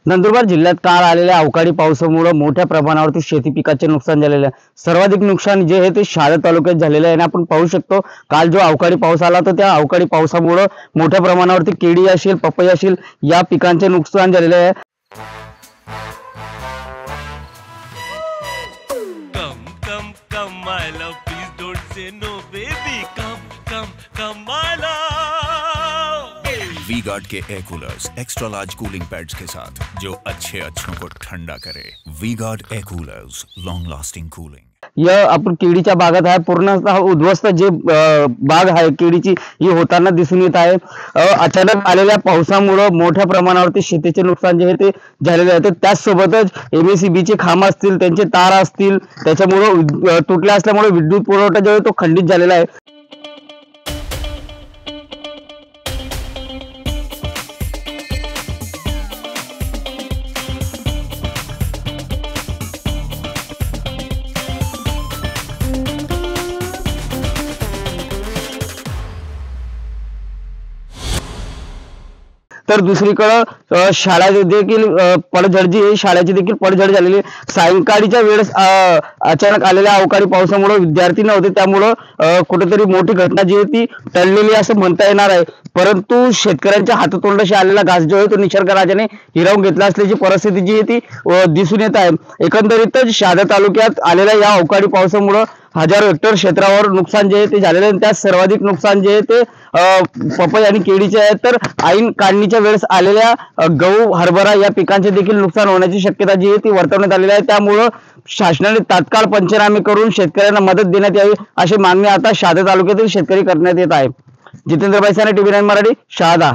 नंदुरबार जिल्ह्यात काल आलेल्या अवकाळी पावसामुळे मोठ्या प्रमाणावरती शेती पिकाचे नुकसान झालेले आहे। सर्वाधिक नुकसान जे आहे ते शहादा तालुक्यात झालेले आहे आणि आपण पाहू शकतो काल जो अवकाळी पाऊस आला तर त्या अवकाळी पावसामुळे मोठ्या प्रमाणावरती केळी असेल, पपई असेल या पिकांचे नुकसान झालेले आहे। Come, come, come, my love. Please don't say no, baby. Come, come, come, my love. V-Guard के air coolers extra large cooling pads के साथ जो अच्छों को ठंडा करे। V-Guard air coolers, long lasting cooling. या आपण केळीच्या बागात आहे, पूर्णतः उद्ध्वस्त जे बाग आहे केळीची ही होताना दिसून येत आहे। अचानक आलेल्या पावसामुळे मोठ्या प्रमाणावरती शेतीचे नुकसान जे आहे ते झालेले आहे। त्याचसोबतच MSEB चे खांब असतील, त्यांचे तार असतील, त्याच्यामुळे तुटले असल्यामुळे विद्युत पुरवठा जो आहे तो खंडित झालेला आहे। तर दुसरीकडे शाळा देखील पडझड जी आहे, शाळेची देखील पडझड झालेली आहे। सायंकाळीच्या वेळेस अचानक आलेल्या अवकाळी पावसामुळे विद्यार्थी नव्हते, त्यामुळे कुठेतरी मोठी घटना जी आहे ती टळलेली असं म्हणता येणार आहे। परंतु शेतकऱ्यांच्या हातातोंडाशी आलेला घास जो आहे तो निसर्ग राजाने हिरावून घेतला असल्याची परिस्थिती जी आहे ती दिसून येत आहे। एकंदरीतच शहादा तालुक्यात आलेल्या या अवकाळी पावसामुळे हजारो हेक्टर क्षेत्रावर नुकसान जे आहे ते झालेले आहे। त्यात सर्वाधिक नुकसान जे आहे ते पपई आणि केळीचे आहे। तर ऐन काढणीच्या वेळेस आलेल्या गहू, हरभरा या पिकांचे देखील नुकसान होण्याची शक्यता जी आहे ती वर्तवण्यात आलेली आहे। त्यामुळे शासनाने तात्काळ पंचनामे करून शेतकऱ्यांना मदत देण्यात यावी अशी मागणी आता शहादा तालुक्यातील शेतकरी करण्यात येत आहे। जितेंद्र बैसाने, TV9 मराठी, शहादा।